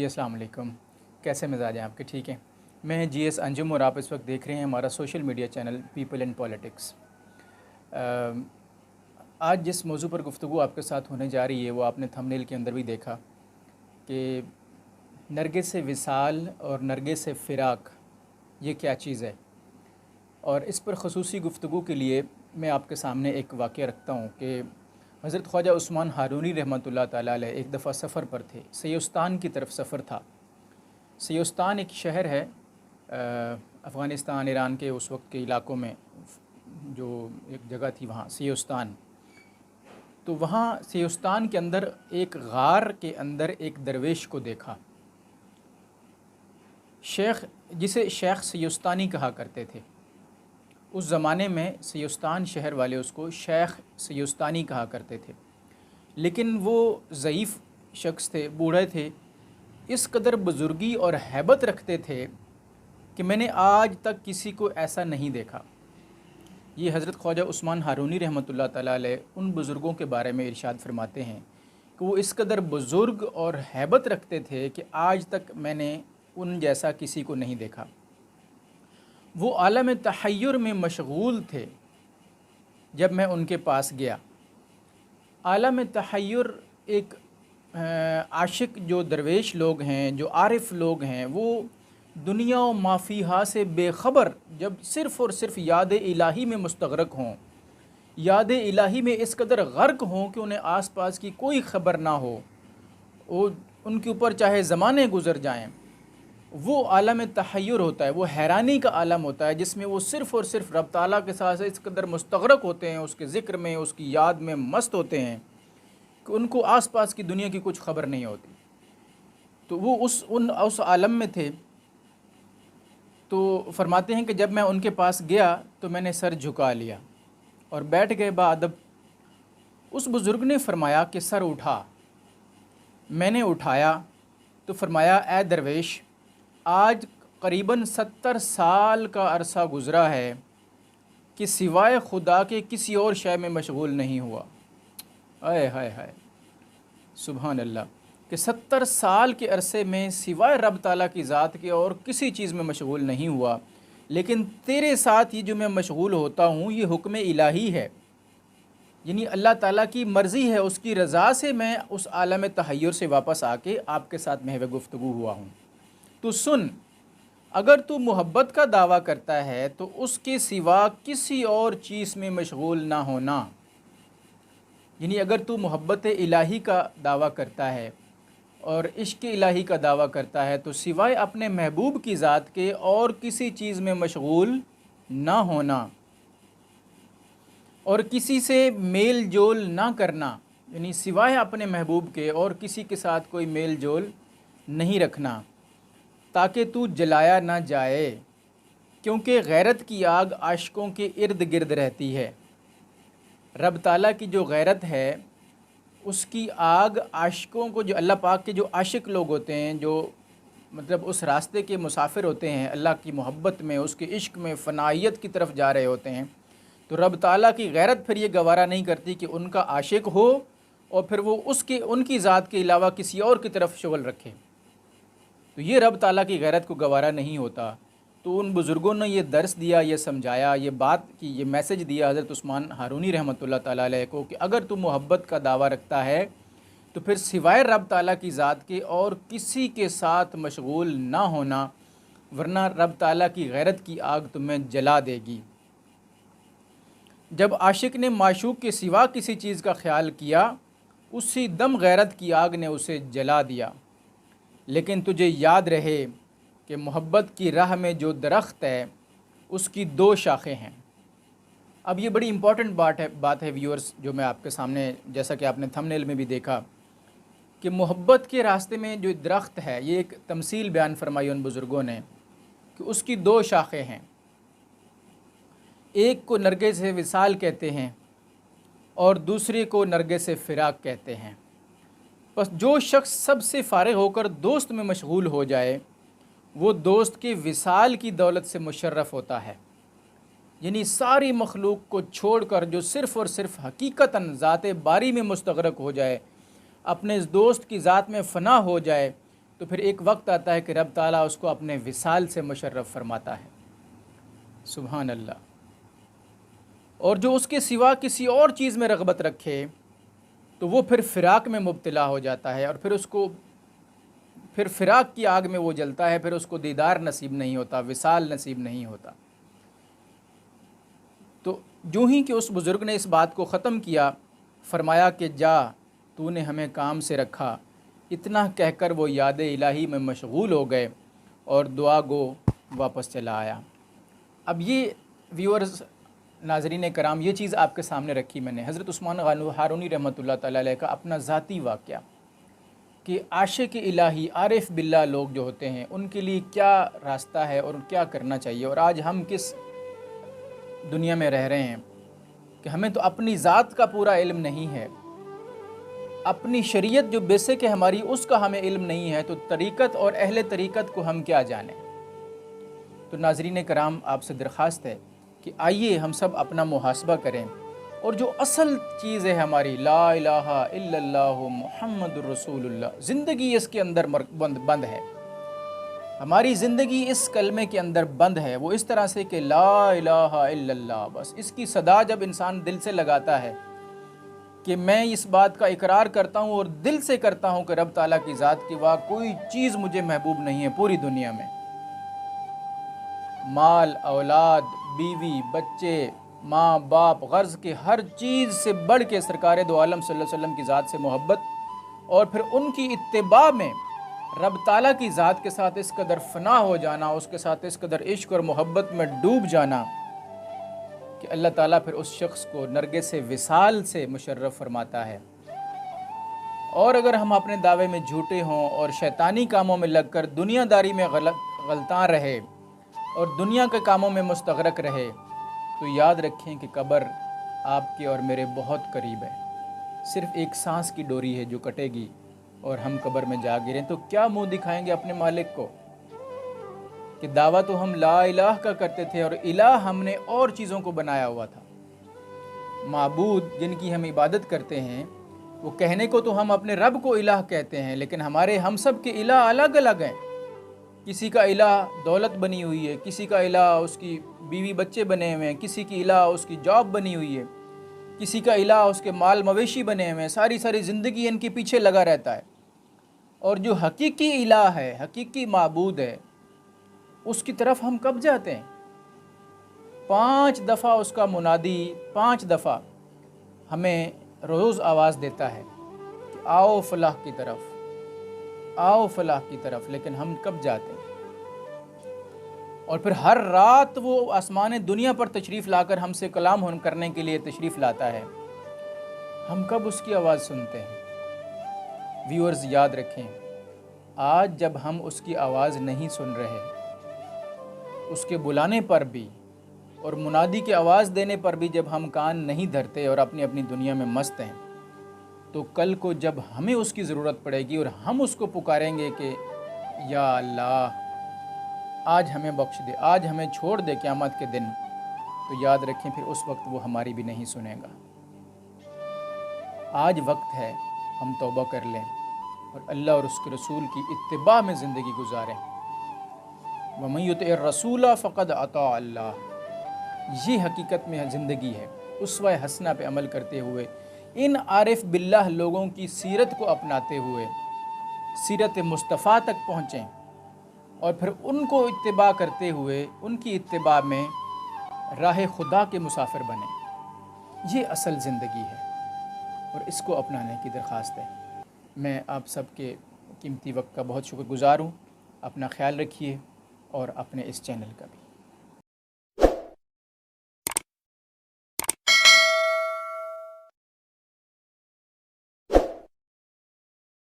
अस्सलाम वालेकुम। कैसे मिजाज हैं आपके? ठीक हैं। मैं GS अंजुम और आप इस वक्त देख रहे हैं हमारा social media channel people and politics. आज जिस मौजू पर गुफ्तगू आपके साथ होने जा रही है वो आपने थंबनेल के अंदर भी देखा कि नरगिस से विसाल और नरगिस से फ़िराक ये क्या चीज़ है। और इस पर ख़ुसूसी गुफ्तगू के लिए मैं आपके सामने एक वाक़या रखता हूँ कि हज़रत ख्वाजा उस्मान हारूनी रहमतुल्लाह ताला अलैह एक दफ़ा सफ़र पर थे। सियोस्तान की तरफ सफ़र था। सियोस्तान एक शहर है अफ़गानिस्तान ईरान के उस वक्त के इलाक़ों में, जो एक जगह थी वहाँ सियोस्तान। तो वहाँ सियोस्तान के अंदर एक गार के अंदर एक दरवेश को देखा, शेख, जिसे शेख सियोस्तानी कहा करते थे। उस ज़माने में सियोस्तान शहर वाले उसको शेख सियोस्तानी कहा करते थे, लेकिन वो ज़ईफ़ शख्स थे, बूढ़े थे, इस कदर बुज़ुर्गी और हैबत रखते थे कि मैंने आज तक किसी को ऐसा नहीं देखा। ये हज़रत ख्वाजा उस्मान हारूनी रहमतुल्लाह ताला अलैह उन बुज़ुर्गों के बारे में इरशाद फरमाते हैं कि वो इस कदर बुज़ुर्ग और हैबत रखते थे कि आज तक मैंने उन जैसा किसी को नहीं देखा। वो आलम तहय्युर में मशगूल थे जब मैं उनके पास गया। आलम तहय्युर एक आशिक जो दरवेश लोग हैं, जो आरिफ लोग हैं, वो दुनिया व माफ़ीहा से बेखबर जब सिर्फ़ और सिर्फ याद इलाही में मुस्तग़रक़ हों, याद इलाही में इस कदर गर्क हों कि उन्हें आस पास की कोई ख़बर ना हो, वो उनके ऊपर चाहे ज़माने गुज़र जाएँ, वो आलम तहय्युर होता है, वो हैरानी का आलम होता है जिसमें वो सिर्फ़ और सिर्फ रब ताला के साथ इस कदर मुस्तग़रक़ होते हैं, उसके ज़िक्र में, उसकी याद में मस्त होते हैं कि उनको आस पास की दुनिया की कुछ ख़बर नहीं होती। तो वो उस आलम में थे। तो फरमाते हैं कि जब मैं उनके पास गया तो मैंने सर झुका लिया और बैठ गए बाअदब। उस बुज़ुर्ग ने फरमाया कि सर उठा। मैंने उठाया तो फरमाया, ए दरवेश, आज करीबन 70 साल का अरसा गुज़रा है कि सिवाय खुदा के किसी और शय में मशगूल नहीं हुआ। आए हाय हाय, सुभान अल्लाह, कि 70 साल के अरसे में सिवाय रब ताला की ज़ात के और किसी चीज़ में मशगूल नहीं हुआ, लेकिन तेरे साथ ही जो मैं मशगूल होता हूँ ये हुक्म इलाही है, यानी अल्लाह ताला की मर्ज़ी है, उसकी रज़ा से मैं उस आलम तहय्युर से वापस आके आपके साथ महव गुफ्तगू हुआ हूँ। तो सुन, अगर तू मोहब्बत का दावा करता है तो उसके सिवा किसी और चीज़ में मशगूल ना होना, यानी अगर तू मोहब्बत इलाही का दावा करता है और इश्क़ इलाही का दावा करता है तो सिवाय अपने महबूब की ज़ात के और किसी चीज़ में मशगूल ना होना और किसी से मेल जोल ना करना, यानी सिवाय अपने महबूब के और किसी के साथ कोई मेल जोल नहीं रखना, ताकि तू जलाया ना जाए, क्योंकि गैरत की आग आशिकों के इर्द गिर्द रहती है। रब ताला की जो गैरत है उसकी आग आशिकों को, जो अल्लाह पाक के जो आशिक लोग होते हैं, जो मतलब उस रास्ते के मुसाफिर होते हैं, अल्लाह की मोहब्बत में, उसके इश्क में, फ़नाइयत की तरफ जा रहे होते हैं, तो रब ताला की गैरत फिर ये गवारा नहीं करती कि उनका आशिक हो और फिर वो उनकी ज़ात के अलावा किसी और की तरफ शुगल रखे। तो ये रब ताला की गैरत को गवारा नहीं होता। तो उन बुज़ुर्गों ने ये दर्स दिया, ये समझाया, ये बात की, ये मैसेज दिया हज़रत उस्मान हारूनी रहमतुल्लाह ताला अलैह को कि अगर तू मोहब्बत का दावा रखता है तो फिर सिवाय रब ताला की ज़ात के और किसी के साथ मशगूल ना होना, वरना रब ताला की गैरत की आग तुम्हें जला देगी। जब आशिक ने माशूक के सिवा किसी चीज़ का ख्याल किया, उसी दम गैरत की आग ने उसे जला दिया। लेकिन तुझे याद रहे कि मोहब्बत की राह में जो दरख्त है उसकी 2 शाखें हैं। अब ये बड़ी इम्पॉर्टेंट बात है व्यूअर्स, जो मैं आपके सामने, जैसा कि आपने थंबनेल में भी देखा, कि मोहब्बत के रास्ते में जो दरख्त है, ये एक तमसील बयान फरमाई उन बुज़ुर्गों ने कि उसकी 2 शाखें हैं। एक को नरगिस विसाल कहते हैं और दूसरे को नरगिस फ़िराक कहते हैं। बस जो शख्स सबसे फ़ारिग़ होकर दोस्त में मशगूल हो जाए वो दोस्त के विसाल की दौलत से मुशर्रफ़ होता है, यानी सारी मखलूक को छोड़कर जो सिर्फ़ और सिर्फ हकीकतन ज़ात बारी में मुस्तग़रक़ हो जाए, अपने इस दोस्त की ज़ात में फ़ना हो जाए, تو پھر ایک وقت آتا ہے کہ رب تعالیٰ اس کو اپنے وصال سے مشرف فرماتا ہے۔ سبحان اللہ۔ اور جو اس کے سوا کسی اور چیز میں رغبت رکھے تو وہ پھر فراق میں مبتلا ہو جاتا ہے، اور پھر فراق کی آگ میں وہ جلتا ہے، پھر اس کو دیدار نصیب نہیں ہوتا، وصال نصیب نہیں ہوتا۔ تو جو ہی کہ اس بزرگ نے اس بات کو ختم کیا، فرمایا کہ جا تو نے ہمیں کام سے رکھا، اتنا کہہ کر وہ یاد الہی میں مشغول ہو گئے اور دعا گو واپس چلا آیا۔ اب یہ ویورز، ناظرین کرام، یہ چیز آپ کے سامنے رکھی میں نے، حضرت عثمان ہارونی رحمۃ اللہ تعالیٰ علیہ کا اپنا ذاتی واقعہ، کہ عاشق الہی عارف باللہ لوگ جو ہوتے ہیں ان کے لیے کیا راستہ ہے اور کیا کرنا چاہیے۔ اور آج ہم کس دنیا میں رہ رہے ہیں کہ ہمیں تو اپنی ذات کا پورا علم نہیں ہے، اپنی شریعت جو بیسک ہے ہماری اس کا ہمیں علم نہیں ہے، تو طریقت اور اہل طریقت کو ہم کیا جانیں۔ تو ناظرین کرام، آپ سے درخواست ہے کہ آئیے ہم سب اپنا محاسبہ کریں، اور جو اصل چیز ہے ہماری لا الہ الا اللہ محمد الرسول اللہ، زندگی اس کے اندر بند ہے، ہماری زندگی اس کلمے کے اندر بند ہے، وہ اس طرح سے کہ لا الہ الا اللہ، بس اس کی صدا جب انسان دل سے لگاتا ہے کہ میں اس بات کا اقرار کرتا ہوں اور دل سے کرتا ہوں کہ رب تعالیٰ کی ذات کے وا کوئی چیز مجھے محبوب نہیں ہے پوری دنیا میں، مال، اولاد، بیوی، بچے، ماں باپ، غرض کے ہر چیز سے بڑھ کے سرکار دو عالم صلی اللہ علیہ وسلم کی ذات سے محبت، اور پھر ان کی اتباع میں رب تعالیٰ کی ذات کے ساتھ اس قدر فنا ہو جانا، اس کے ساتھ اس قدر عشق اور محبت میں ڈوب جانا کہ اللہ تعالیٰ پھر اس شخص کو نرگس سے وصال سے مشرف فرماتا ہے۔ اور اگر ہم اپنے دعوے میں جھوٹے ہوں اور شیطانی کاموں میں لگ کر دنیا داری میں غلطاں رہے اور دنیا کے کاموں میں مستغرق رہے، تو یاد رکھیں کہ قبر آپ کے اور میرے بہت قریب ہے، صرف ایک سانس کی ڈوری ہے جو کٹے گی اور ہم قبر میں جا گریں تو کیا منہ دکھائیں گے اپنے مالک کو کہ دعویٰ تو ہم لا الہ کا کرتے تھے اور الہ ہم نے اور چیزوں کو بنایا ہوا تھا۔ معبود جن کی ہم عبادت کرتے ہیں وہ کہنے کو تو ہم اپنے رب کو الہ کہتے ہیں، لیکن ہم سب کے الہ الگ الگ ہیں۔ کسی کا الہ دولت بنی ہوئی ہے، کسی کا الہ اس کی بیوی بچے بنے ہوئے ہیں، کسی کی الہ اس کی جاب بنی ہوئی ہے، کسی کا الہ اس کے مال مویشی بنے ہوئے ہیں، ساری زندگی ان کے پیچھے لگا رہتا ہے۔ اور جو حقیقی الہ ہے، حقیقی معبود ہے، اس کی طرف ہم کب جاتے ہیں؟ 5 دفعہ اس کا منادی 5 دفعہ ہمیں روز آواز دیتا ہے کہ آؤ فلاح کی طرف، آؤ فلاح کی طرف، لیکن ہم کب جاتے ہیں؟ اور پھر ہر رات وہ آسمان دنیا پر تشریف لا کر ہم سے کلام کرنے کے لیے تشریف لاتا ہے، ہم کب اس کی آواز سنتے ہیں؟ ویورز یاد رکھیں، آج جب ہم اس کی آواز نہیں سن رہے، اس کے بلانے پر بھی اور منادی کی آواز دینے پر بھی جب ہم کان نہیں دھرتے اور اپنی دنیا میں مست ہیں، تو کل کو جب ہمیں اس کی ضرورت پڑے گی اور ہم اس کو پکاریں گے کہ یا اللہ آج ہمیں بخش دے، آج ہمیں چھوڑ دے قیامت کے دن، تو یاد رکھیں پھر اس وقت وہ ہماری بھی نہیں سنے گا۔ آج وقت ہے ہم توبہ کر لیں اور اللہ اور اس کے رسول کی اتباع میں زندگی گزاریں۔ وَمَن يُطِعِ الرَّسُولَ فَقَدْ أَطَاعَ اللَّهَ، یہ حقیقت میں زندگی ہے۔ اسوہ حسنہ پہ عمل کرتے ہوئے، ان عارف باللہ لوگوں کی سیرت کو اپناتے ہوئے سیرت مصطفیٰ تک پہنچیں اور پھر ان کو اتباع کرتے ہوئے ان کی اتباع میں راہ خدا کے مسافر بنیں۔ یہ اصل زندگی ہے اور اس کو اپنانے کی درخواست ہے۔ میں آپ سب کے قیمتی وقت کا بہت شکر گزار ہوں۔ اپنا خیال رکھیے اور اپنے اس چینل کا بھی۔